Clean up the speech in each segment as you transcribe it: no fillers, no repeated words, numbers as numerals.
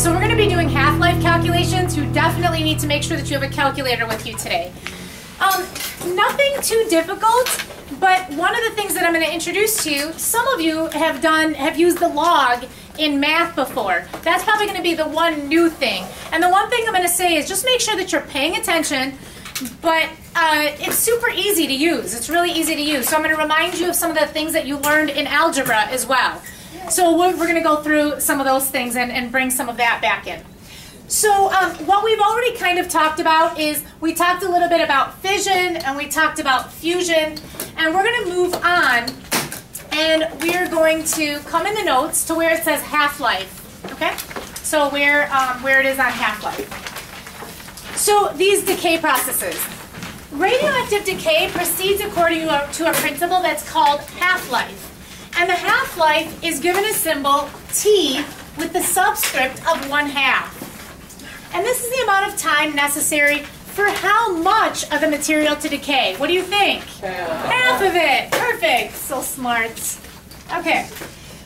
So we're going to be doing half-life calculations. You definitely need to make sure that you have a calculator with you today. Nothing too difficult, but one of the things that I'm going to introduce to you, some of you have used the log in math before. That's probably going to be the one new thing. And the one thing I'm going to say is just make sure that you're paying attention, but it's super easy to use. It's really easy to use. So I'm going to remind you of some of the things that you learned in algebra as well. So we're going to go through some of those things and bring some of that back in. So what we've already kind of talked about is we talked a little bit about fission and we talked about fusion, and we're going to move on and we're going to come in the notes to where it says half-life, okay? So where it is on half-life. So these decay processes. Radioactive decay proceeds according to a principle that's called half-life. And the half-life is given a symbol T with the subscript of 1/2. And this is the amount of time necessary for how much of the material to decay? What do you think? Half of it. Perfect. So smart. Okay.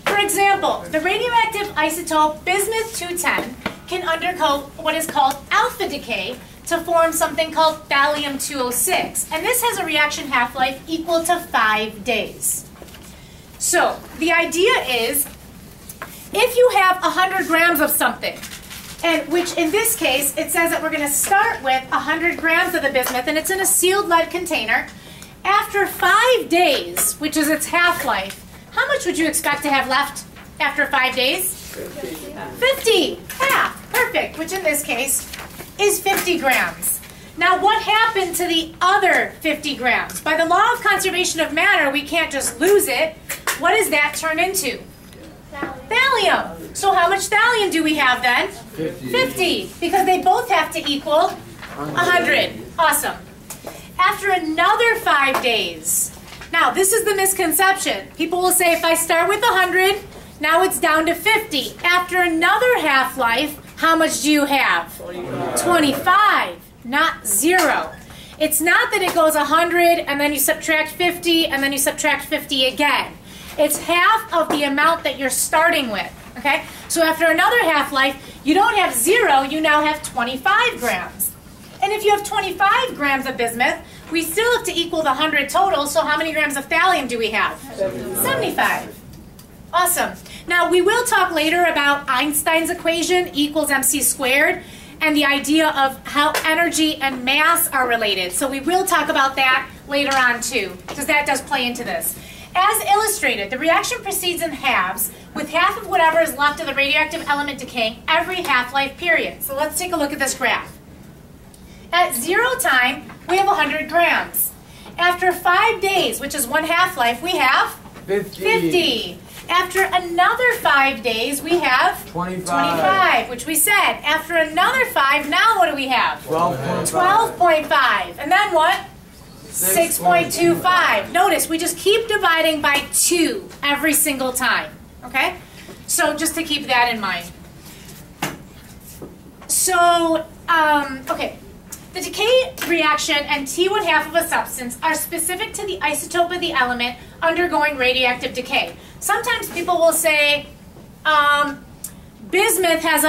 For example, the radioactive isotope bismuth-210 can undergo what is called alpha decay to form something called thallium-206. And this has a reaction half-life equal to 5 days. So the idea is if you have 100 grams of something, and which in this case, it says that we're going to start with 100 grams of the bismuth, and it's in a sealed lead container. After 5 days, which is its half-life, how much would you expect to have left after 5 days? 50. Half. Perfect. Which in this case is 50 grams. Now, what happened to the other 50 grams? By the law of conservation of matter, we can't just lose it. What does that turn into? Thallium. So how much thallium do we have then? 50. Because they both have to equal 100. Awesome. After another 5 days. Now, this is the misconception. People will say if I start with 100, now it's down to 50. After another half-life, how much do you have? 25. Not 0. It's not that it goes 100 and then you subtract 50 and then you subtract 50 again. It's half of the amount that you're starting with, okay? So after another half-life, you don't have 0, you now have 25 grams. And if you have 25 grams of bismuth, we still have to equal the 100 total, so how many grams of thallium do we have? 75. Awesome. Now, we will talk later about Einstein's equation, equals mc squared, and the idea of how energy and mass are related. So we will talk about that later on too, because that does play into this. As illustrated, the reaction proceeds in halves, with half of whatever is left of the radioactive element decaying every half-life period. So let's take a look at this graph. At 0 time, we have 100 grams. After 5 days, which is one half-life, we have 50. After another 5 days, we have 25, which we said. After another 5, now what do we have? 12.5. And then what? 6.25. Notice, we just keep dividing by 2 every single time, okay? So just to keep that in mind. So, okay. The decay reaction and T1/2 of a substance are specific to the isotope of the element undergoing radioactive decay. Sometimes people will say, bismuth has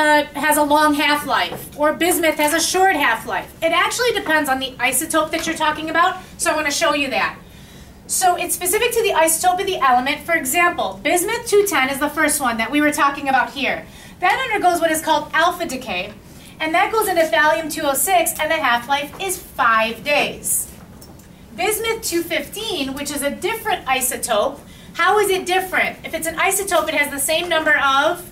a long half-life, or bismuth has a short half-life. It actually depends on the isotope that you're talking about, so I want to show you that. So it's specific to the isotope of the element. For example, bismuth-210 is the first one that we were talking about here. That undergoes what is called alpha decay, and that goes into thallium-206, and the half-life is 5 days. Bismuth-215, which is a different isotope, how is it different? If it's an isotope, it has the same number of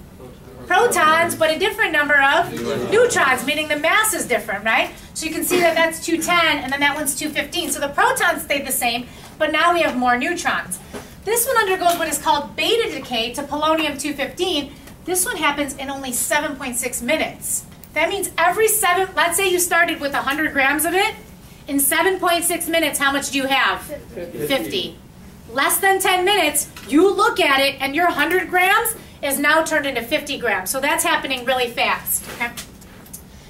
protons, but a different number of neutrons, meaning the mass is different, right? So you can see that that's 210, and then that one's 215. So the protons stayed the same, but now we have more neutrons. This one undergoes what is called beta decay to polonium-215. This one happens in only 7.6 minutes. That means every 7, let's say you started with 100 grams of it, in 7.6 minutes, how much do you have? 50. Less than 10 minutes, you look at it, and your 100 grams is now turned into 50 grams. So that's happening really fast. Okay?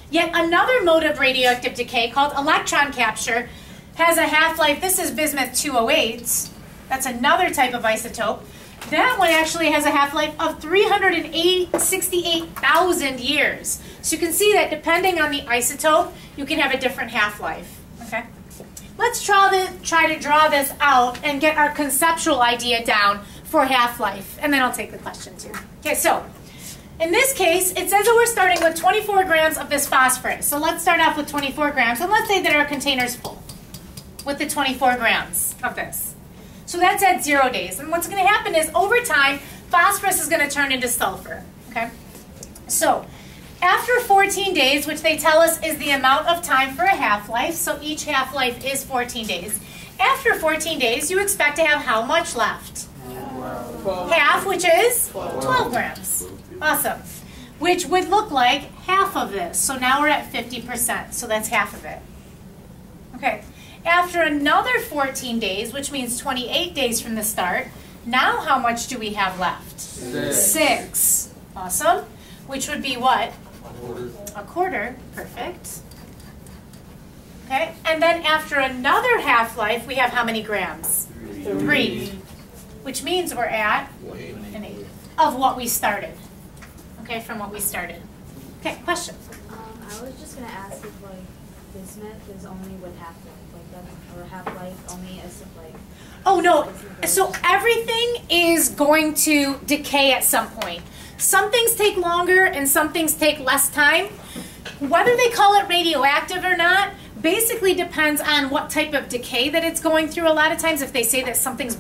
Yet another mode of radioactive decay called electron capture has a half-life. This is bismuth-208. That's another type of isotope. That one actually has a half-life of 368,000 years. So you can see that depending on the isotope, you can have a different half-life. Okay? Let's try to draw this out and get our conceptual idea down for half-life, and then I'll take the question too. Okay, so in this case, it says that we're starting with 24 grams of this phosphorus. So let's start off with 24 grams, and let's say that our container's full with the 24 grams of this. So that's at 0 days. And what's going to happen is over time, phosphorus is going to turn into sulfur. Okay? So after 14 days, which they tell us is the amount of time for a half-life, so each half-life is 14 days. After 14 days, you expect to have how much left? 12. Half, which is 12 grams. Awesome. Which would look like half of this. So now we're at 50%. So that's half of it. Okay. After another 14 days, which means 28 days from the start, now how much do we have left? 6. Awesome. Which would be what? A quarter. Perfect. Okay. And then after another half-life, we have how many grams? 3. Which means we're at an eighth of what we started. Okay, from what we started. Okay, question. I was just gonna ask if like bismuth is only with half-life, like that, or half-life only as if like. Oh no, so everything is going to decay at some point. Some things take longer and some things take less time. Whether they call it radioactive or not basically depends on what type of decay that it's going through. A lot of times if they say that something's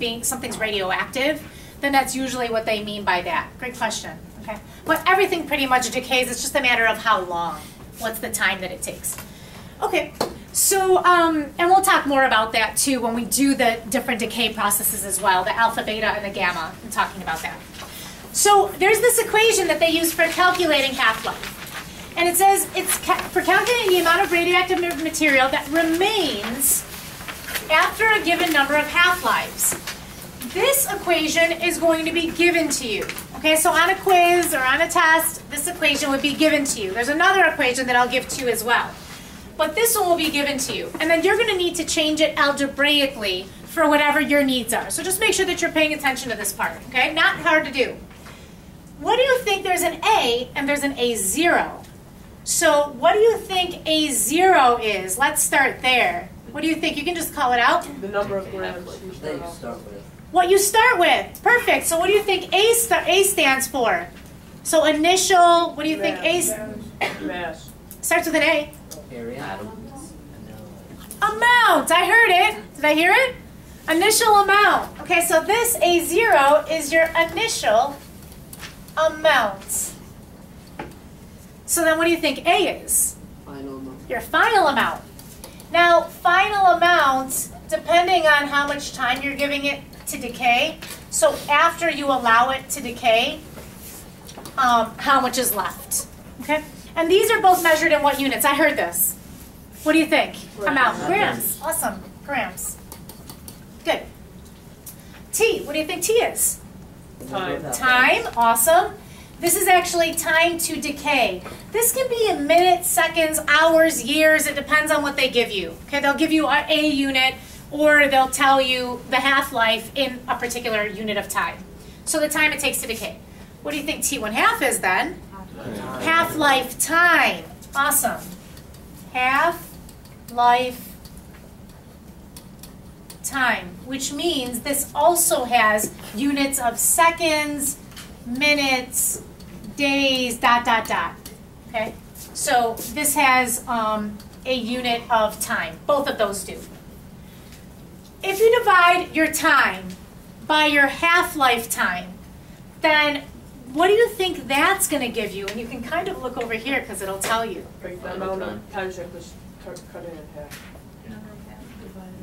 radioactive, then that's usually what they mean by that. Great question. Okay. But everything pretty much decays. It's just a matter of how long. What's the time that it takes? Okay. So, and we'll talk more about that too when we do the different decay processes as well, the alpha, beta, and the gamma, and talking about that. So there's this equation that they use for calculating half-life. And it says it's for calculating the amount of radioactive material that remains after a given number of half-lives. This equation is going to be given to you. Okay, so on a quiz or on a test, this equation would be given to you. There's another equation that I'll give to you as well. But this one will be given to you. And then you're going to need to change it algebraically for whatever your needs are. So just make sure that you're paying attention to this part. Okay, not hard to do. What do you think? There's an A and there's an A0. So what do you think A0 is? Let's start there. What do you think? You can just call it out. The number of grams you start with. What you start with. Perfect. So what do you think A stands for? So initial, what do you think A? Mass. Starts with an A. Area. Amount. I heard it. Did I hear it? Initial amount. Okay, so this A0 is your initial amount. So then what do you think A is? Final amount. Your final amount. Now, final amount, depending on how much time you're giving it to decay, so after you allow it to decay, how much is left, okay? And these are both measured in what units? I heard this. What do you think? Amount. Grams. Awesome. Grams. Good. T. What do you think T is? Time. Time. Awesome. This is actually time to decay. This can be in minutes, seconds, hours, years. It depends on what they give you. Okay, they'll give you a unit, or they'll tell you the half-life in a particular unit of time. So the time it takes to decay. What do you think T1/2 is then? Half-life time. Awesome. Half-life time, which means this also has units of seconds, minutes, days, ... Okay? So this has a unit of time. Both of those do. If you divide your time by your half-life time, then what do you think that's going to give you? And you can kind of look over here because it'll tell you. Break the amount of times you have to cut it in half.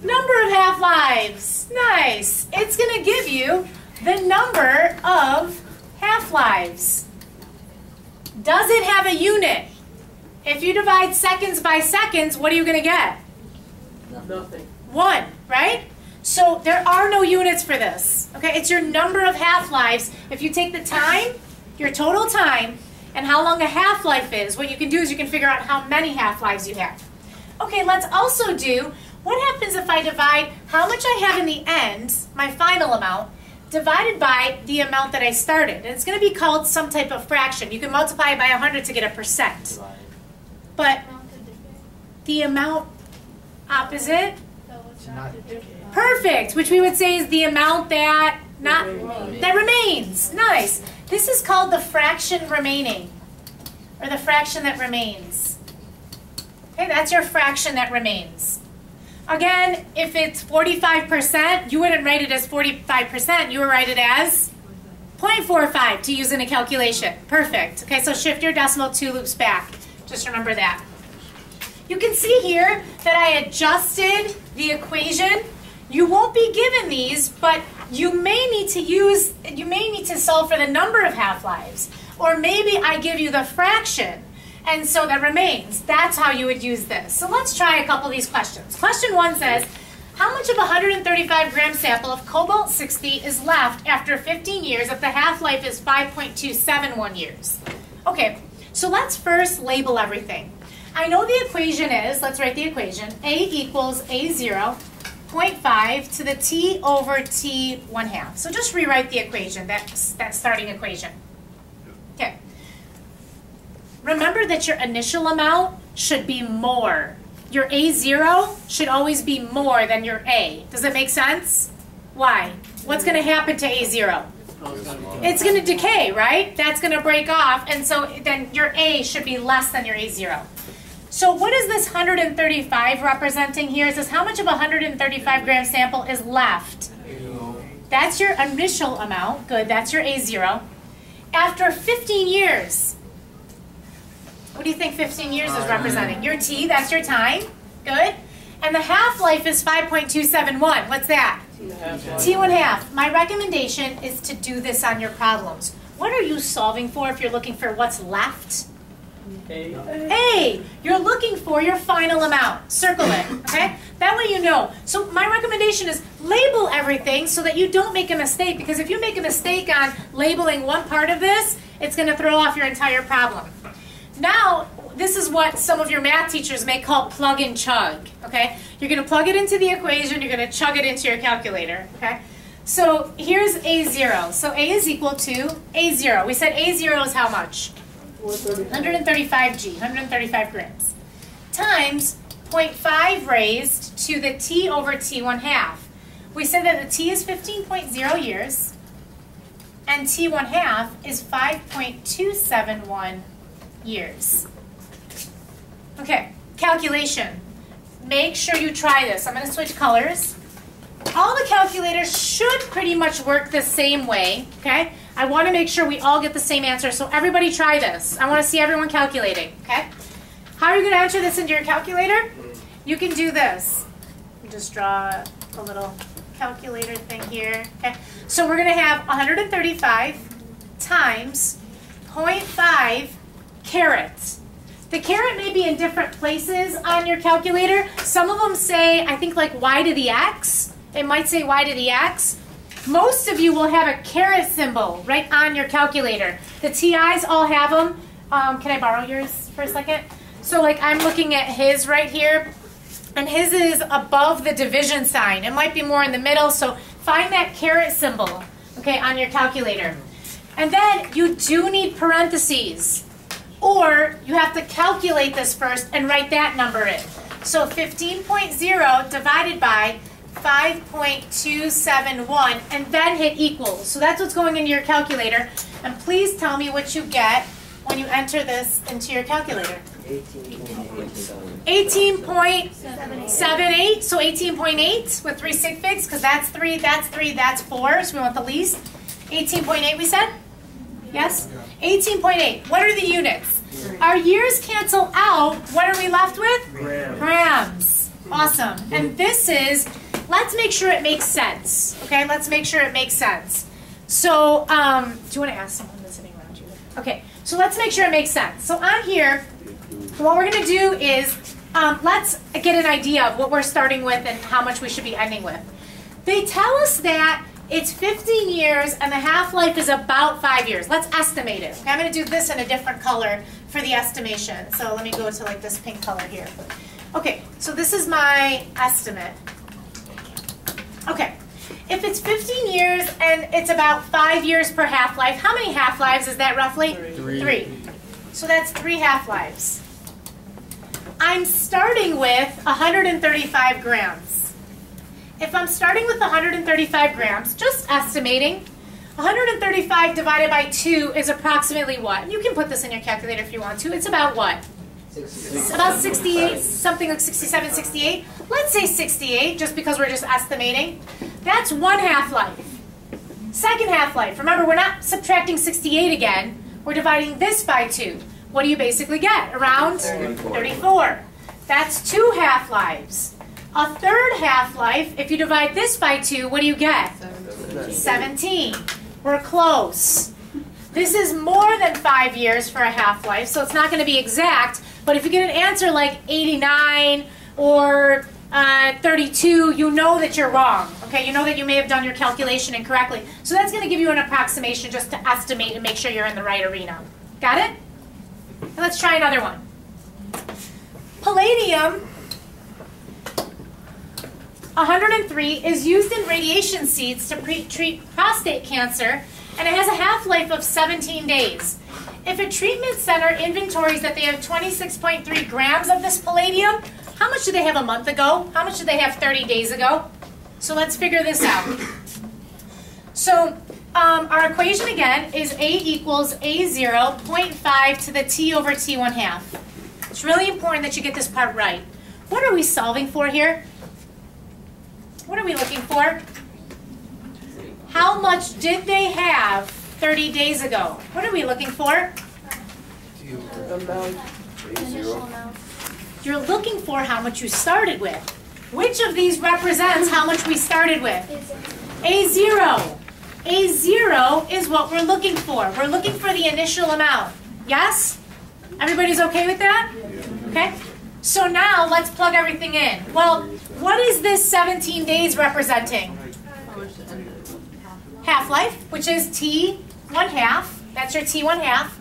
Number of half-lives. Nice. It's going to give you the number of half-lives. Does it have a unit? If you divide seconds by seconds, what are you going to get? Nothing. 1, right? So there are no units for this. Okay, it's your number of half-lives. If you take the time, your total time, and how long a half-life is, what you can do is you can figure out how many half-lives you have. Okay, let's also do, what happens if I divide how much I have in the end, my final amount, divided by the amount that I started. And it's going to be called some type of fraction. You can multiply it by 100 to get a percent. But the amount opposite, perfect, which we would say is the amount that remains. Nice. This is called the fraction remaining, or the fraction that remains. Okay, that's your fraction that remains. Again, if it's 45%, you wouldn't write it as 45%. You would write it as 0.45 to use in a calculation. Perfect. Okay, so shift your decimal 2 loops back. Just remember that. You can see here that I adjusted the equation. You won't be given these, but you may need to solve for the number of half-lives. Or maybe I give you the fraction, and so that remains. That's how you would use this. So let's try a couple of these questions. Question 1 says, how much of a 135-gram sample of cobalt-60 is left after 15 years if the half-life is 5.271 years? Okay, so let's first label everything. I know the equation is, let's write the equation, A equals A0, 0.5 to the T over T 1/2. So just rewrite the equation, that starting equation. Okay. Remember that your initial amount should be more. Your A0 should always be more than your A. Does that make sense? Why? What's going to happen to A0? It's going to decay, right? That's going to break off, and so then your A should be less than your A0. So what is this 135 representing here? It says how much of a 135-gram sample is left? That's your initial amount. Good, that's your A0. After 15 years, what do you think 15 years is representing? Your T, that's your time. Good. And the half-life is 5.271. What's that? T 1/2. My recommendation is to do this on your problems. What are you solving for if you're looking for what's left? A. You're looking for your final amount. Circle it, okay? That way you know. So my recommendation is label everything so that you don't make a mistake, because if you make a mistake on labeling one part of this, it's going to throw off your entire problem. Now, this is what some of your math teachers may call plug and chug, okay? You're going to plug it into the equation, you're going to chug it into your calculator, okay? So here's A0. So A is equal to A0. We said A0 is how much? 135 G, 135 grams, times 0.5 raised to the T over T 1/2. We said that the T is 15.0 years, and T 1/2 is 5.271 years. Okay, calculation. Make sure you try this. I'm going to switch colors. All the calculators should pretty much work the same way, okay? I want to make sure we all get the same answer, so everybody try this. I want to see everyone calculating, okay? How are you going to enter this into your calculator? You can do this. Just draw a little calculator thing here, okay? So we're going to have 135 times 0.5 carats. The carat may be in different places on your calculator. Some of them say, I think like y to the x. It might say y to the x. Most of you will have a carat symbol right on your calculator. The TIs all have them. Can I borrow yours for a second? So like I'm looking at his right here, and his is above the division sign. It might be more in the middle, so find that carat symbol, okay, on your calculator. And then you do need parentheses, or you have to calculate this first and write that number in. So 15.0 divided by 5.271, and then hit equals. So that's what's going into your calculator. And please tell me what you get when you enter this into your calculator. 18.78. So 18.8 with 3 sig figs, because that's 3, that's 3, that's 4. So we want the least. 18.8 we said? Yes? 18.8. What are the units? Our years cancel out. What are we left with? Grams. Awesome. And this is, let's make sure it makes sense. Okay, let's make sure it makes sense. So, do you want to ask someone that's sitting around you? Okay, so let's make sure it makes sense. So on here, what we're going to do is, let's get an idea of what we're starting with and how much we should be ending with. They tell us that it's 15 years and the half-life is about 5 years. Let's estimate it. Okay, I'm going to do this in a different color for the estimation. So let me go to like this pink color here. Okay, so this is my estimate. Okay, If it's 15 years and it's about 5 years per half-life, how many half-lives is that roughly? 3. So that's 3 half-lives. I'm starting with 135 grams. If I'm starting with 135 grams, just estimating, 135 divided by 2 is approximately what? You can put this in your calculator if you want to. It's about what? About 68, something like 67, 68. Let's say 68, just because we're just estimating. That's 1 half-life. Second half-life. Remember, we're not subtracting 68 again. We're dividing this by 2. What do you basically get? Around 34. That's 2 half-lives. A third half-life, if you divide this by 2, what do you get? 17. We're close. This is more than 5 years for a half-life, so it's not going to be exact. But if you get an answer like 89 or 32, you know that you're wrong. Okay, you know that you may have done your calculation incorrectly. So that's going to give you an approximation just to estimate and make sure you're in the right arena. Got it? And let's try another one. Palladium 103 is used in radiation seeds to treat prostate cancer, and it has a half-life of 17 days. If a treatment center inventories that they have 26.3 grams of this palladium, how much do they have a month ago? How much do they have 30 days ago? So let's figure this out. So our equation again is A equals A0, 0.5 to the T over T1 half. It's really important that you get this part right. What are we solving for here? What are we looking for? How much did they have 30 days ago? What are we looking for? You're looking for how much you started with. Which of these represents how much we started with? A0. A0 is what we're looking for. We're looking for the initial amount. Yes? Everybody's okay with that? Okay. So now let's plug everything in. Well, what is this 17 days representing? Half-life, which is T1 half. That's your T1 half.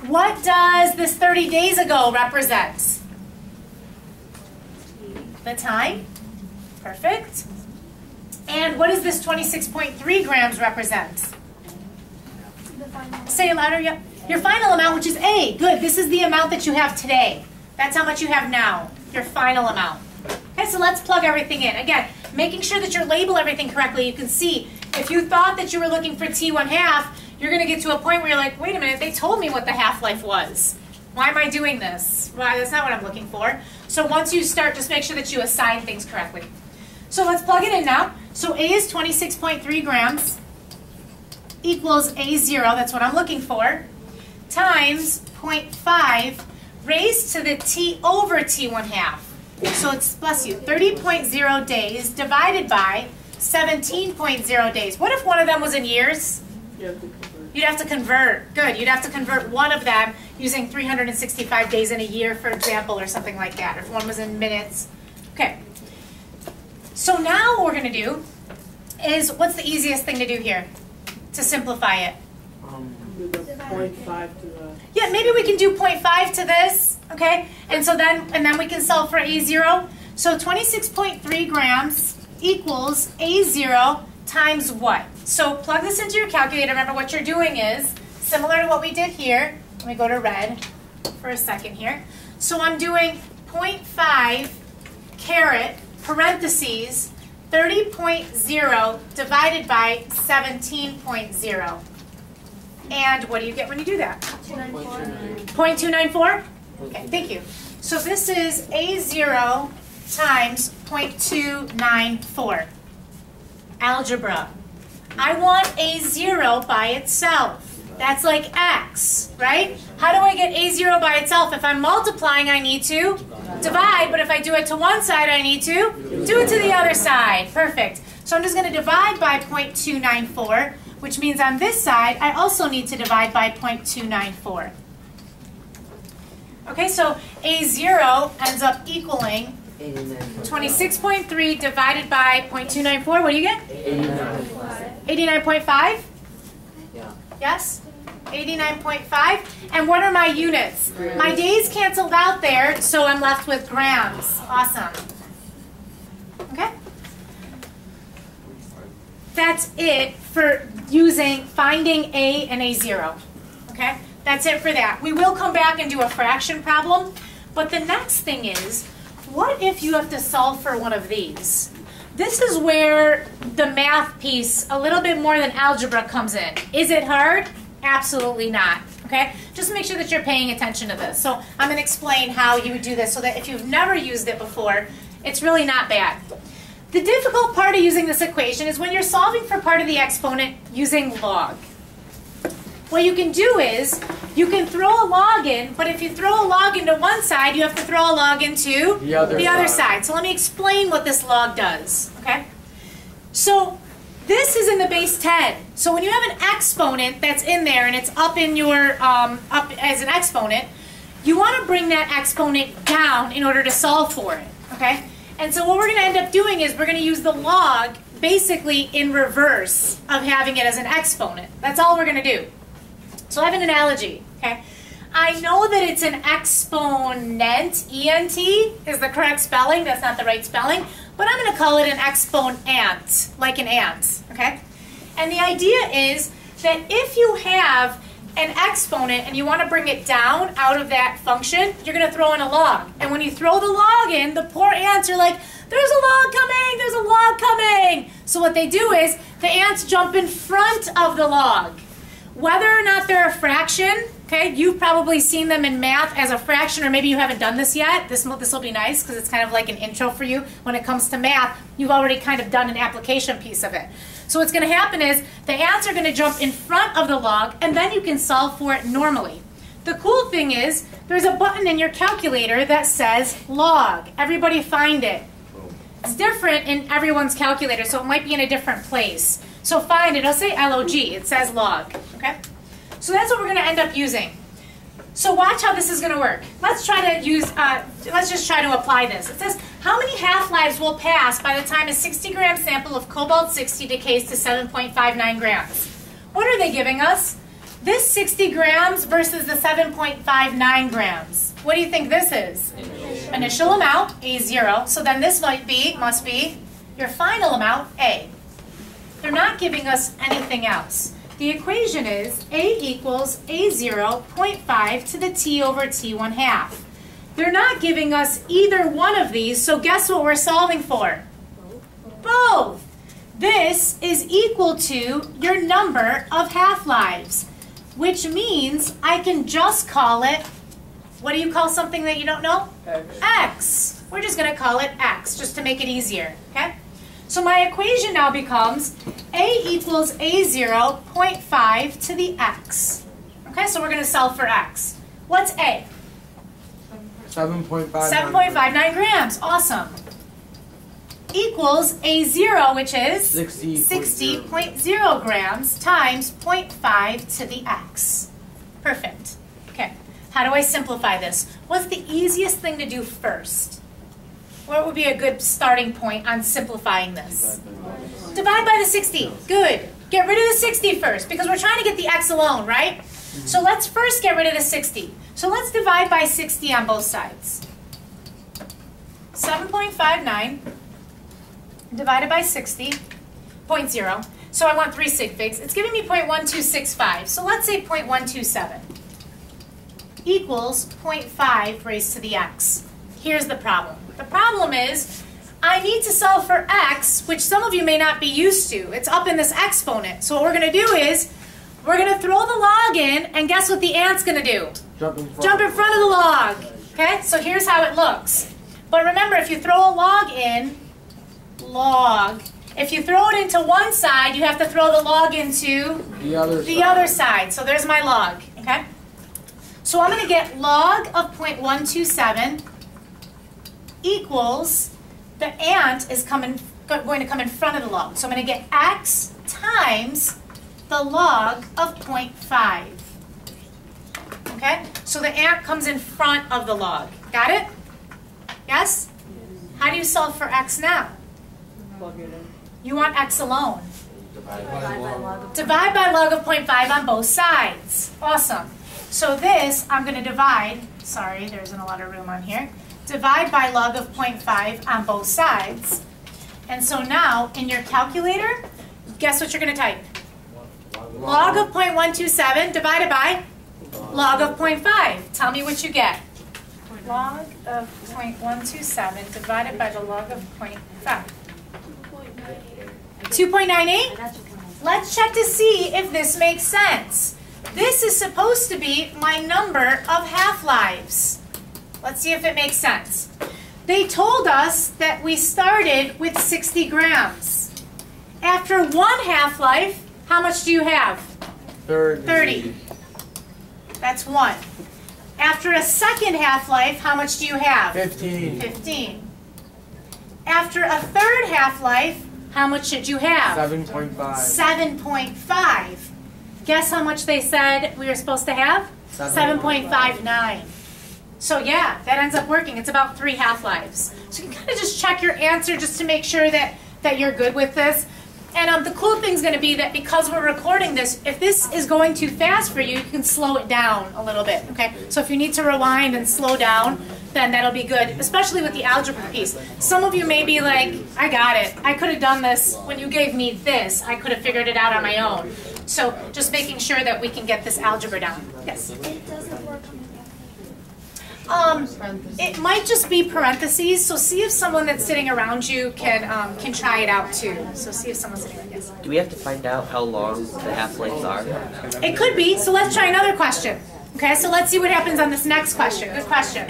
What does this 30 days ago represent? The time. Perfect. And what does this 26.3 grams represent? Say it louder. Yep. Your final amount, which is A. Good. This is the amount that you have today. That's how much you have now. Your final amount. Okay, so let's plug everything in. Again, making sure that you label everything correctly. You can see if you thought that you were looking for T1 half, you're going to get to a point where you're like, wait a minute, they told me what the half-life was. Why am I doing this? Well, that's not what I'm looking for. So once you start, just make sure that you assign things correctly. So let's plug it in now. So A is 26.3 grams equals A0, that's what I'm looking for, times 0.5 raised to the T over T1 half. So it's, bless you, 30.0 days divided by 17.0 days. What if one of them was in years? You'd have to convert. Good. You'd have to convert one of them using 365 days in a year, for example, or something like that. If one was in minutes. Okay. So now what we're going to do is, what's the easiest thing to do here to simplify it? Do the 0.5 to the... Yeah, maybe we can do 0.5 to this, okay? And so then we can solve for A0. So 26.3 grams equals A0 times what? So plug this into your calculator. Remember what you're doing is similar to what we did here. Let me go to red for a second here. So I'm doing 0.5 caret parentheses 30.0 divided by 17.0. And what do you get when you do that? 0.294? Okay, thank you. So this is A0 times 0.294. Algebra. I want A0 by itself. That's like X, right? How do I get A0 by itself? If I'm multiplying, I need to divide, but if I do it to one side, I need to do it to the other side. Perfect. So I'm just going to divide by 0.294, which means on this side, I also need to divide by 0.294. Okay, so A0 ends up equaling 26.3 divided by 0.294. What do you get? 89.5? Yeah. Yes? 89.5. And what are my units? My days canceled out there, so I'm left with grams. Awesome. Okay? that's it for finding A and A0. Okay? That's it for that. We will come back and do a fraction problem, but the next thing is, what if you have to solve for one of these? This is where the math piece, a little bit more than algebra, comes in. Is it hard? Absolutely not. Okay? Just make sure that you're paying attention to this. So I'm going to explain how you would do this so that if you've never used it before, it's really not bad. The difficult part of using this equation is when you're solving for part of the exponent using log. What you can do is, you can throw a log in, but if you throw a log into one side, you have to throw a log into the other side. So let me explain what this log does, okay? So this is in the base 10. So when you have an exponent that's in there and it's up in your, up as an exponent, you want to bring that exponent down in order to solve for it, okay? And so what we're going to end up doing is we're going to use the log basically in reverse of having it as an exponent. That's all we're going to do. So I have an analogy, okay? I know that it's an exponent, E-N-T is the correct spelling, that's not the right spelling, but I'm going to call it an exponent, like an ant, okay? And the idea is that if you have an exponent and you want to bring it down out of that function, you're going to throw in a log. And when you throw the log in, the poor ants are like, there's a log coming, there's a log coming. So what they do is the ants jump in front of the log. Whether or not they're a fraction, okay, you've probably seen them in math as a fraction, or maybe you haven't done this yet. This will be nice because it's kind of like an intro for you when it comes to math. You've already kind of done an application piece of it. So what's going to happen is the ants are going to jump in front of the log, and then you can solve for it normally. The cool thing is there's a button in your calculator that says log. Everybody find it. It's different in everyone's calculator, so it might be in a different place. So find it. It'll say L-O-G. It says log. Okay? So that's what we're going to end up using. So watch how this is going to work. Let's try to use, let's just try to apply this. It says, how many half-lives will pass by the time a 60-gram sample of cobalt-60 decays to 7.59 grams? What are they giving us? This 60 grams versus the 7.59 grams. What do you think this is? Initial amount, A0. So then this must be your final amount, A. They're not giving us anything else. The equation is A equals A0 0.5 to the T over T 1/2. They're not giving us either one of these, so guess what we're solving for? Both. This is equal to your number of half-lives, which means I can just call it, what do you call something that you don't know? X. We're just going to call it X, just to make it easier, okay? So my equation now becomes A equals A0 0.5 to the X. Okay, so we're going to solve for X. What's A? 7.59 7.59 grams. Awesome. Equals A0, which is 60.0 grams times 0.5 to the X. Perfect. Okay, how do I simplify this? What's the easiest thing to do first? What would be a good starting point on simplifying this? Divide by the 60. Good. Get rid of the 60 first, because we're trying to get the X alone, right? So let's first get rid of the 60. So let's divide by 60 on both sides. 7.59 divided by 60, 0.0. So I want 3 sig figs. It's giving me 0.1265. So let's say 0.127 equals 0.5 raised to the X. Here's the problem. The problem is I need to solve for X, which some of you may not be used to. It's up in this exponent. So what we're going to do is we're going to throw the log in, and guess what the ant's going to do? Jump in front of the log. Okay, so here's how it looks. But remember, if you throw a log in, if you throw it into one side, you have to throw the log into the other side. So there's my log. Okay, so I'm going to get log of 0.127 equals, the ant is going to come in front of the log. So I'm going to get X times the log of 0.5. Okay? So the ant comes in front of the log. Got it? Yes? How do you solve for X now? Plug it in. You want X alone. Divide by log of Divide by log of 0.5 on both sides. Awesome. So this, I'm going to divide, sorry, there isn't a lot of room on here. Divide by log of 0.5 on both sides. And so now, in your calculator, Guess what you're going to type? Log of 0.127 divided by log of 0.5. Tell me what you get. Log of 0.127 divided by the log of 0.5. 2.98? Let's check to see if this makes sense. This is supposed to be my number of half-lives. Let's see if it makes sense. They told us that we started with 60 grams. After one half-life, how much do you have? 30. That's 1. After a second half-life, how much do you have? 15. 15. After a third half-life, how much should you have? 7.5. 7.5. Guess how much they said we were supposed to have? 7.59. So yeah, that ends up working. It's about 3 half-lives. So you can kind of just check your answer just to make sure that you're good with this. And the cool thing is going to be that because we're recording this, if this is going too fast for you, you can slow it down a little bit, okay? So if you need to rewind and slow down, then that'll be good, especially with the algebra piece. Some of you may be like, I got it. I could have done this when you gave me this. I could have figured it out on my own. So just making sure that we can get this algebra down. Yes? It doesn't work on the It might just be parentheses, so see if someone that's sitting around you can try it out too. So see if someone's sitting like this. Do we have to find out how long the half-lives are? It could be, so let's try another question. Okay, so let's see what happens on this next question. Good question.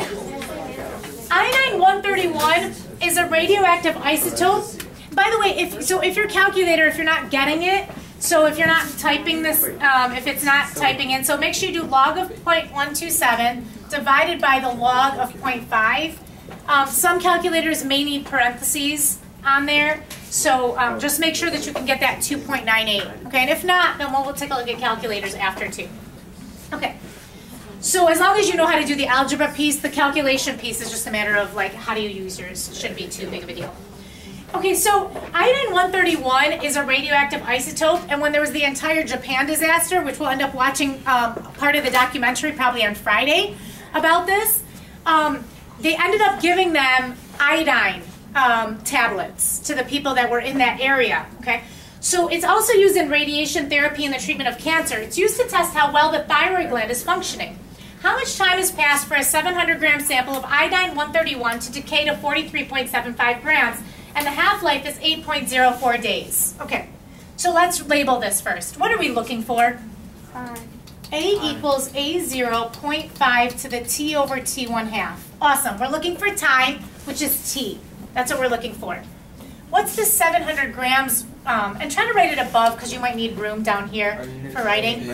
Iodine 131 is a radioactive isotope. By the way, if your calculator, if you're not getting it, so if you're not typing this, if it's not typing in, so make sure you do log of 0.127 divided by the log of 0.5. Some calculators may need parentheses on there, so just make sure that you can get that 2.98. Okay, and if not, then we'll take a look at calculators after too. Okay, so as long as you know how to do the algebra piece, the calculation piece is just a matter of like how do you use yours. Shouldn't be too big of a deal. Okay, so iodine 131 is a radioactive isotope, and when there was the entire Japan disaster, which we'll end up watching part of the documentary probably on Friday about this, they ended up giving them iodine tablets to the people that were in that area, okay? So it's also used in radiation therapy and the treatment of cancer. It's used to test how well the thyroid gland is functioning. How much time has passed for a 700-gram sample of iodine 131 to decay to 43.75 grams, and the half-life is 8.04 days. Okay, so let's label this first. What are we looking for? 5. A equals A0, 0.5 to the T over T1 half. Awesome, we're looking for time, which is T. That's what we're looking for. What's this 700 grams? And try to write it above because you might need room down here for writing.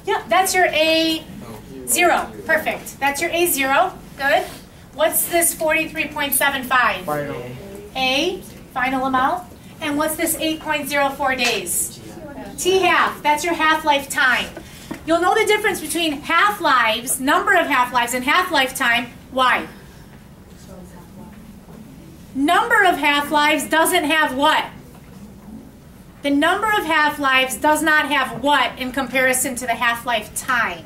Yeah, that's your A0, perfect. That's your A0, good. What's this 43.75? Final. A, final amount. And what's this 8.04 days? T half, that's your half-life time. You'll know the difference between half-lives, number of half-lives, and half-life time. Why? Number of half-lives doesn't have what? The number of half-lives does not have what in comparison to the half-life time?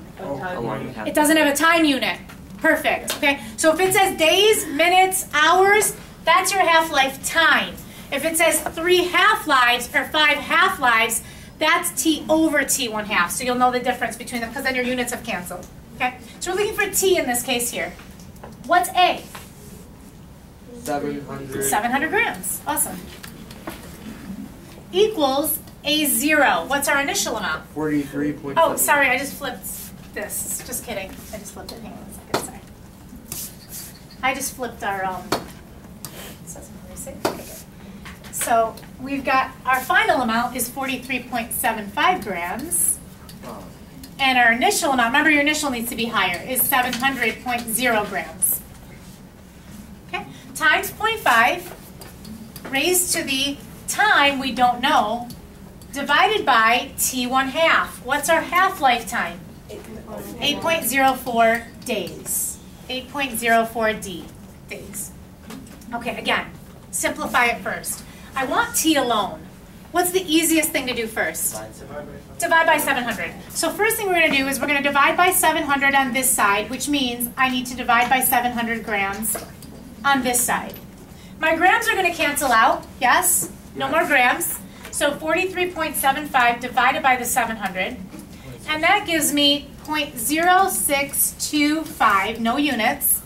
It doesn't have a time unit. Perfect. Okay. So if it says days, minutes, hours, that's your half-life time. If it says 3 half-lives or 5 half-lives, that's T over T1 half. So you'll know the difference between them because then your units have canceled. Okay. So we're looking for T in this case here. What's A? 700. 700 grams. Awesome. Equals A0. What's our initial amount? 43.7. Oh, sorry, I just flipped this. Just kidding. I just flipped it. Hang on a second. Sorry. I just flipped our okay, good. So we've got our final amount is 43.75 grams. And our initial amount, remember your initial needs to be higher, is 700.0 grams. Okay, times 0.5 raised to the time we don't know, divided by T1 half. What's our half-life time? 8.04 days. 8.04 days. Okay, again, simplify it first. I want T alone. What's the easiest thing to do first? Divide by 700. So first thing we're going to do is we're going to divide by 700 on this side, which means I need to divide by 700 grams on this side. My grams are going to cancel out, yes? No more grams. So 43.75 divided by the 700, and that gives me 0.0625, no units,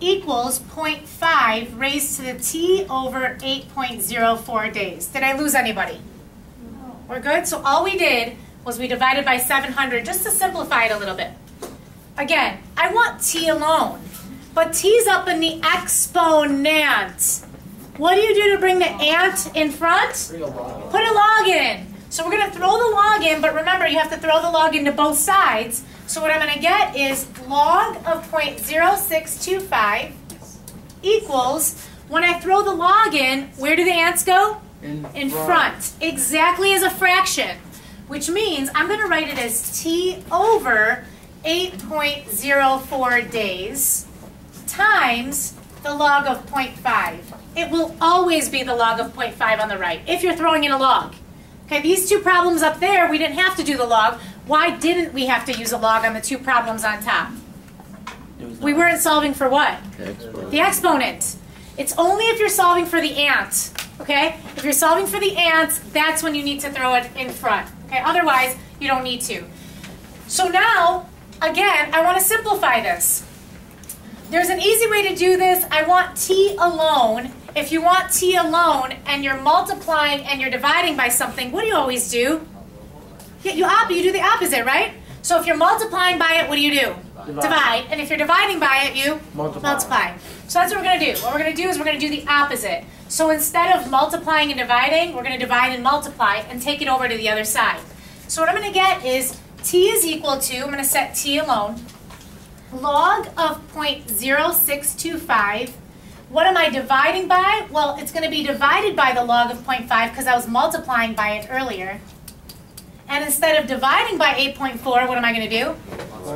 equals 0.5 raised to the t over 8.04 days. Did I lose anybody? No. We're good? So all we did was we divided by 700 just to simplify it a little bit. Again, I want t alone, but t's up in the exponent. What do you do to bring the ant in front? Put a log in. So we're going to throw the log in, but remember you have to throw the log into both sides. So what I'm going to get is log of 0.0625 equals, when I throw the log in, where do the ants go? In front. Exactly as a fraction, which means I'm going to write it as t over 8.04 days times the log of 0.5. It will always be the log of 0.5 on the right if you're throwing in a log. Okay, these two problems up there, we didn't have to do the log. Why didn't we have to use a log on the two problems on top? We weren't solving for what? The exponent. It's only if you're solving for the ant. Okay? If you're solving for the ant, that's when you need to throw it in front. Okay? Otherwise, you don't need to. So now, again, I want to simplify this. There's an easy way to do this. I want t alone. If you want t alone and you're multiplying and you're dividing by something, what do you always do? Yeah, you do the opposite, right? So if you're multiplying by it, what do? Divide. And if you're dividing by it, you multiply. So that's what we're going to do. What we're going to do is we're going to do the opposite. So instead of multiplying and dividing, we're going to divide and multiply and take it over to the other side. So what I'm going to get is t is equal to, I'm going to set t alone, log of 0.0625. What am I dividing by? Well, it's going to be divided by the log of 0.5 because I was multiplying by it earlier. And instead of dividing by 8.4, what am I going to do?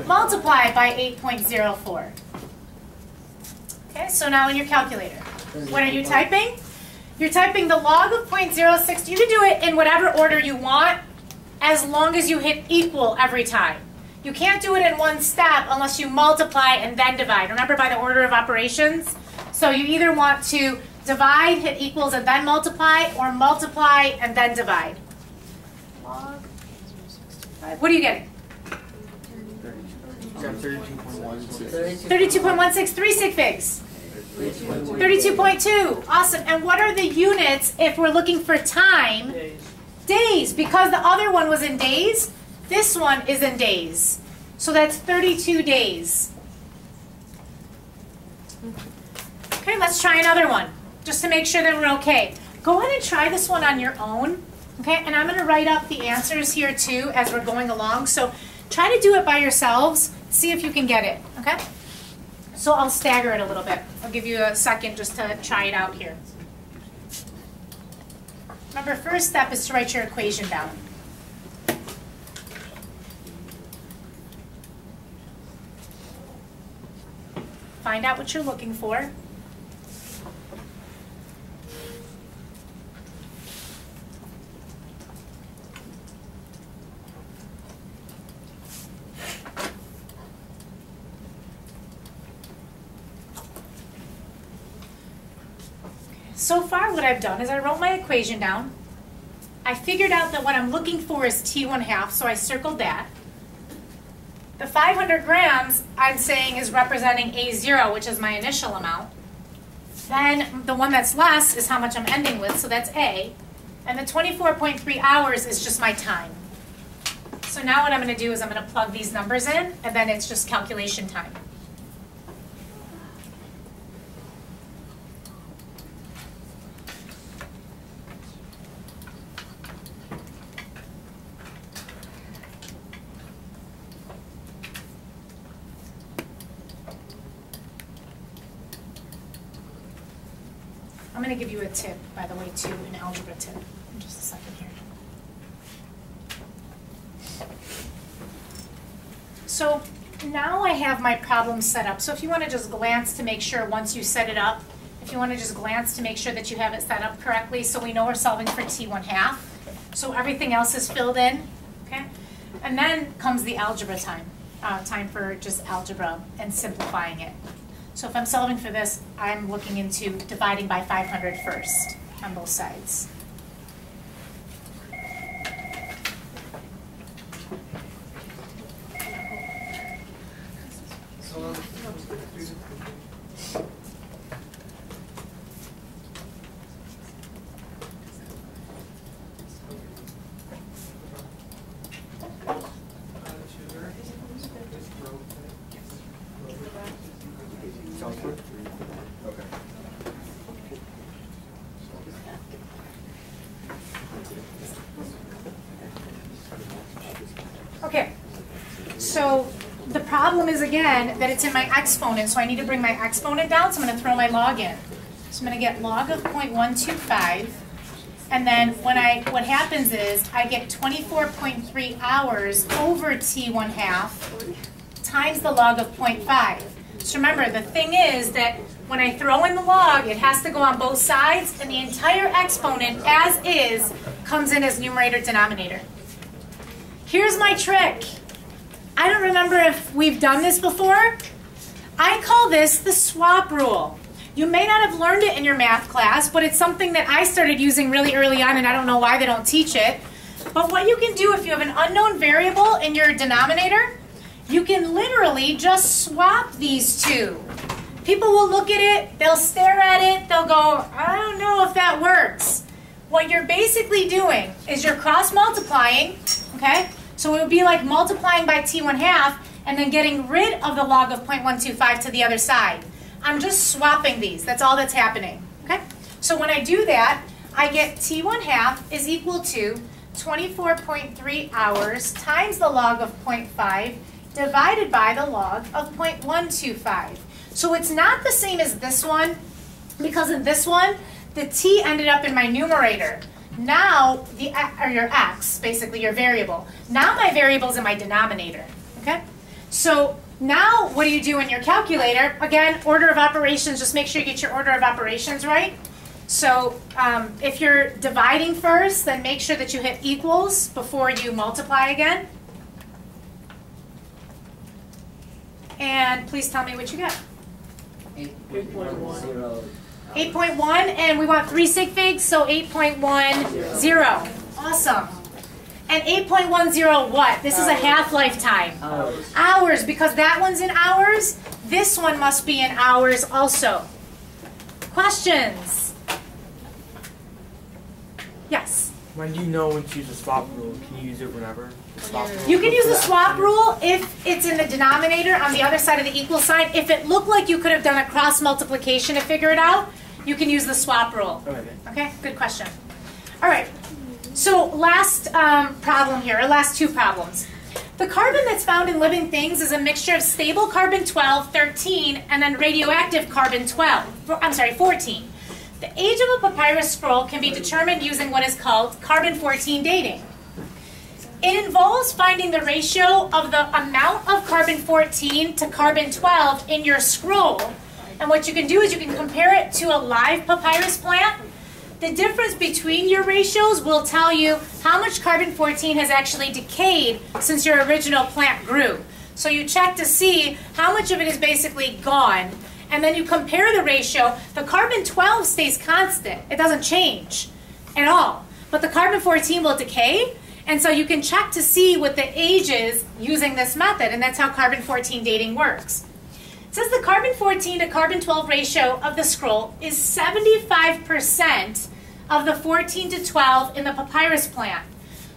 Multiply by 8.04. Okay, so now in your calculator, what are you typing? You're typing the log of 0.06. You can do it in whatever order you want as long as you hit equal every time. You can't do it in one step unless you multiply and then divide. Remember, by the order of operations? So you either want to divide, hit equals, and then multiply, or multiply and then divide. Log. What are you getting? 32.16. 3 sig figs. 32.2. Awesome. And what are the units if we're looking for time? Days. Because the other one was in days, this one is in days. So that's 32 days. Okay, let's try another one, just to make sure that we're okay. Go ahead and try this one on your own, okay? And I'm going to write up the answers here too as we're going along. So try to do it by yourselves. See if you can get it, okay? So I'll stagger it a little bit. I'll give you a second just to try it out here. Remember, first step is to write your equation down. Find out what you're looking for. So far what I've done is I wrote my equation down. I figured out that what I'm looking for is T1/2, so I circled that. The 500 grams I'm saying is representing A0, which is my initial amount. Then the one that's less is how much I'm ending with, so that's A. And the 24.3 hours is just my time. So now what I'm going to do is I'm going to plug these numbers in, and then it's just calculation time. I'm going to give you a tip, by the way, too, an algebra tip, in just a second here. So now I have my problem set up. So if you want to just glance to make sure once you set it up, if you want to just glance to make sure that you have it set up correctly, so we know we're solving for T1/2. So everything else is filled in, okay? And then comes the algebra time, time for just algebra and simplifying it. So if I'm solving for this, I'm looking into dividing by 500 first on both sides. So the problem is, again, that it's in my exponent, so I need to bring my exponent down, so I'm going to throw my log in. So I'm going to get log of 0.125, and then what happens is I get 24.3 hours over t1/2 times the log of 0.5. So remember, the thing is that when I throw in the log, it has to go on both sides, and the entire exponent, as is, comes in as numerator denominator. Here's my trick. I don't remember if we've done this before. I call this the swap rule. You may not have learned it in your math class, but it's something that I started using really early on, and I don't know why they don't teach it. But what you can do if you have an unknown variable in your denominator, you can literally just swap these two. People will look at it, they'll stare at it, they'll go, I don't know if that works. What you're basically doing is you're cross-multiplying, okay? So it would be like multiplying by t1/2 and then getting rid of the log of 0.125 to the other side. I'm just swapping these. That's all that's happening. Okay? So when I do that, I get t1/2 is equal to 24.3 hours times the log of 0.5 divided by the log of 0.125. So it's not the same as this one, because in this one, the t ended up in my numerator. Now, your x, basically your variable. Now my variable's in my denominator. Okay? So now, what do you do in your calculator? Again, order of operations, just make sure you get your order of operations right. So if you're dividing first, then make sure that you hit equals before you multiply again. And please tell me what you got. 8.1. 8.1, and we want 3 sig figs, so 8.10. Awesome. And 8.10 what? This is a half-life time. Hours, because that one's in hours. This one must be in hours also. Questions? Yes? When do you know when to use the swap rule? Can you use it whenever? You can use the swap rule if it's in the denominator on the other side of the equal sign. If it looked like you could have done a cross multiplication to figure it out, you can use the swap rule. Okay, good question. All right, so last problem here, or last two problems. The carbon that's found in living things is a mixture of stable carbon-12, 13, and then radioactive carbon-12, 14. The age of a papyrus scroll can be determined using what is called carbon-14 dating. It involves finding the ratio of the amount of carbon-14 to carbon-12 in your scroll. And what you can do is you can compare it to a live papyrus plant. The difference between your ratios will tell you how much carbon-14 has actually decayed since your original plant grew. So you check to see how much of it is basically gone. And then you compare the ratio. The carbon-12 stays constant. It doesn't change at all. But the carbon-14 will decay. And so you can check to see what the age is using this method. And that's how carbon-14 dating works. It says the carbon-14 to carbon-12 ratio of the scroll is 75% of the 14 to 12 in the papyrus plant.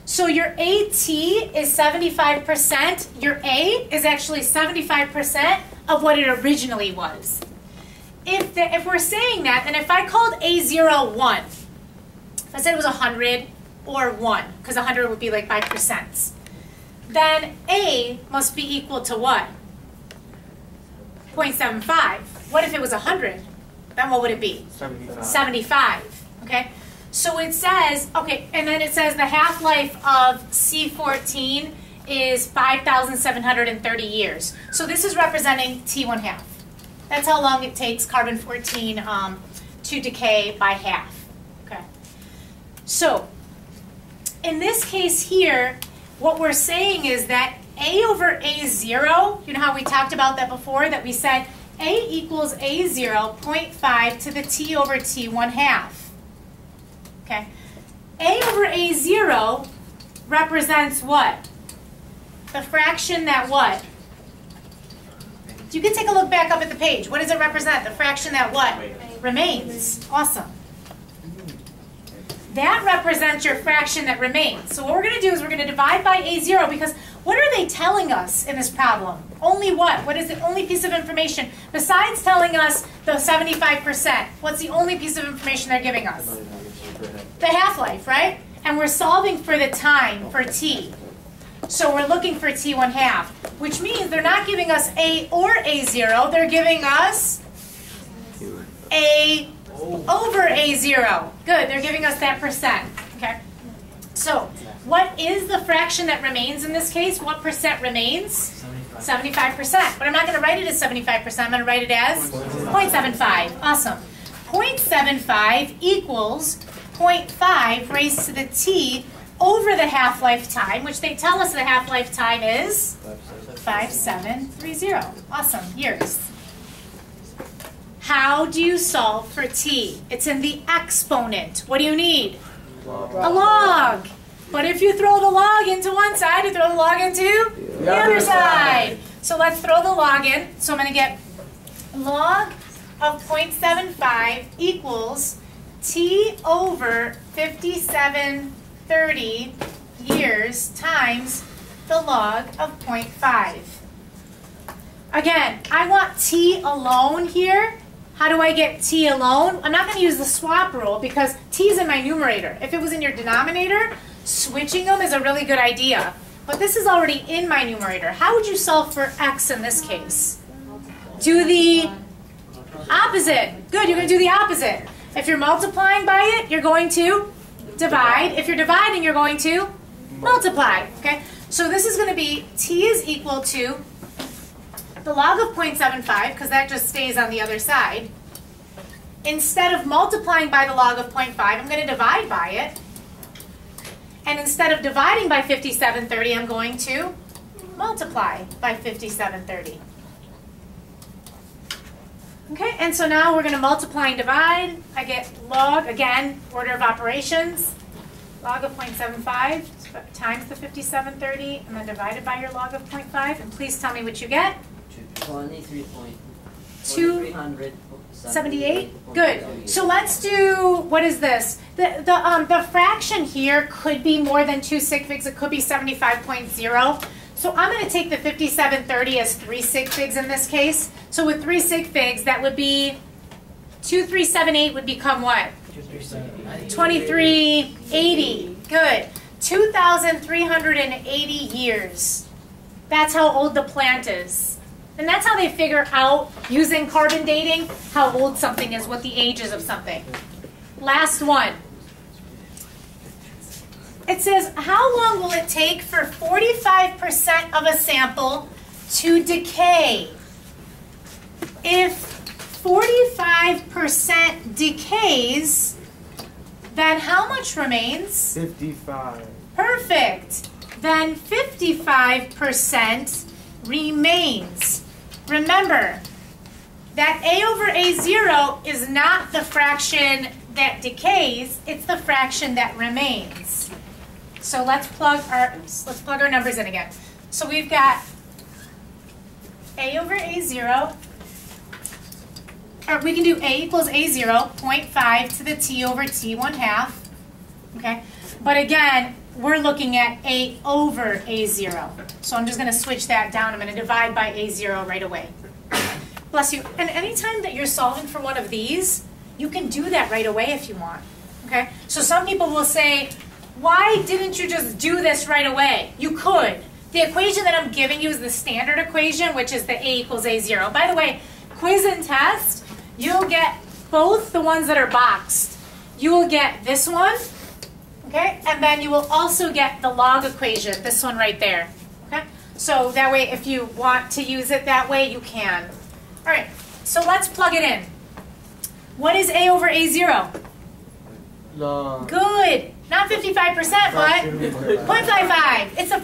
So your AT is 75%. Your A is actually 75% of what it originally was. If we're saying that, then if I called A0 1, if I said it was 100 or 1, because 100 would be like by percents, then A must be equal to what? 0.75. What if it was 100? Then what would it be? 75. 75. Okay? So it says, okay, and then it says the half-life of C14 is 5,730 years. So this is representing T1/2. That's how long it takes carbon-14 to decay by half. Okay. So in this case here, what we're saying is that A over A0, you know how we talked about that before, that we said A equals A0, 0.5 to the T over T1/2. Okay. A over A0 represents what? The fraction that what? You can take a look back up at the page. What does it represent? The fraction that what? Remains. Awesome. That represents your fraction that remains. So what we're going to do is we're going to divide by A0, because what are they telling us in this problem? Only what? What is the only piece of information besides telling us the 75%? What's the only piece of information they're giving us? The half-life, right? And we're solving for the time, for T. So we're looking for t1/2, which means they're not giving us a or a0, they're giving us a over a0. Good, they're giving us that percent. Okay. So what is the fraction that remains in this case? What percent remains? 75%. But I'm not going to write it as 75%. I'm going to write it as 0.75. Awesome. 0.75 equals 0.5 raised to the t over the half-life time, which they tell us the half-life time is 5730. Awesome. Years. How do you solve for t? It's in the exponent. What do you need? A log. But if you throw the log into one side, you throw the log into the other side. So let's throw the log in. So I'm going to get log of 0.75 equals t over 5730 years times the log of 0.5. Again, I want t alone here. How do I get t alone? I'm not going to use the swap rule because t is in my numerator. If it was in your denominator, switching them is a really good idea. But this is already in my numerator. How would you solve for x in this case? Do the opposite. Good, you're going to do the opposite. If you're multiplying by it, you're going to divide. If you're dividing, you're going to multiply. Okay? So this is going to be t is equal to the log of 0.75, because that just stays on the other side. Instead of multiplying by the log of 0.5, I'm going to divide by it. And instead of dividing by 5730, I'm going to multiply by 5730. Okay, and so now we're going to multiply and divide. I get log, again, order of operations. Log of 0.75 times the 5730, and then divided by your log of 0.5. And please tell me what you get. 278. Good. So let's do, what is this? The fraction here could be more than 2 sig figs. It could be 75.0. So I'm going to take the 5730 as 3 sig figs in this case. So with 3 sig figs, that would be 2378 would become what? 2380. Good. 2,380 years. That's how old the plant is. And that's how they figure out, using carbon dating, how old something is, what the age is of something. Last one. It says, how long will it take for 45% of a sample to decay? If 45% decays, then how much remains? 55. Perfect. Then 55% remains. Remember that a over a0 is not the fraction that decays, it's the fraction that remains. So let's plug our numbers in again. So we've got a over a0, or we can do a equals a0, 0.5 to the t over t1/2. Okay, but again, we're looking at a over a0. So I'm just going to switch that down. I'm going to divide by a0 right away. Bless you. And anytime that you're solving for one of these, you can do that right away if you want. Okay? So some people will say, why didn't you just do this right away? You could. The equation that I'm giving you is the standard equation, which is the a equals a0. By the way, quiz and test, you'll get both the ones that are boxed. You will get this one. Okay, and then you will also get the log equation, this one right there. Okay, so that way if you want to use it that way, you can. All right, so let's plug it in. What is a over a0? Log. Good. Not 55%, but 0.55. It's the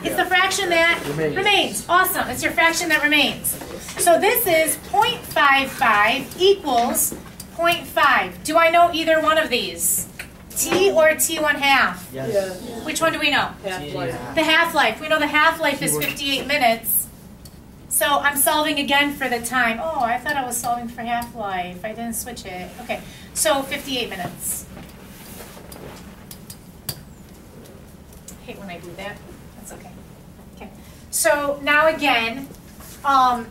it's the fraction that remains. Awesome. It's your fraction that remains. So this is 0.55 equals 0.5. Do I know either one of these? T or t1/2? Yes. Which one do we know? Half-life. The half-life. We know the half-life is 58 minutes. So I'm solving again for the time. Oh, I thought I was solving for half-life. I didn't switch it. Okay, so 58 minutes. I hate when I do that. That's okay. Okay. So now again, I'm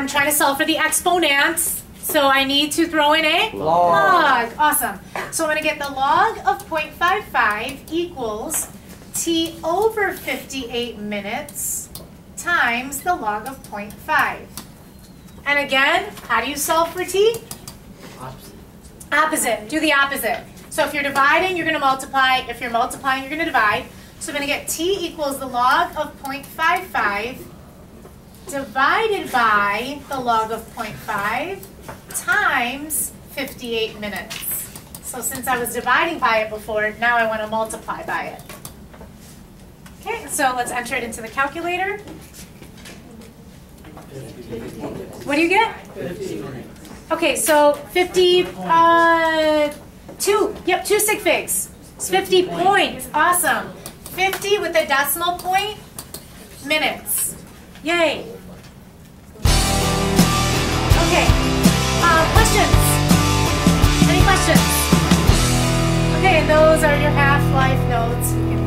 trying to solve for the exponents. So I need to throw in a log. Awesome. So I'm going to get the log of 0.55 equals t over 58 minutes times the log of 0.5. And again, how do you solve for t? Opposite. Do the opposite. So if you're dividing, you're going to multiply. If you're multiplying, you're going to divide. So I'm going to get t equals the log of 0.55 divided by the log of 0.5 times 58 minutes. So since I was dividing by it before, now I want to multiply by it. Okay, so let's enter it into the calculator. What do you get? 50. Okay, so 2. Yep, 2 sig figs. It's 50 points. Awesome. 50 with a decimal point minutes. Yay. Okay. Questions? Any questions? Okay, and those are your half-life notes. You can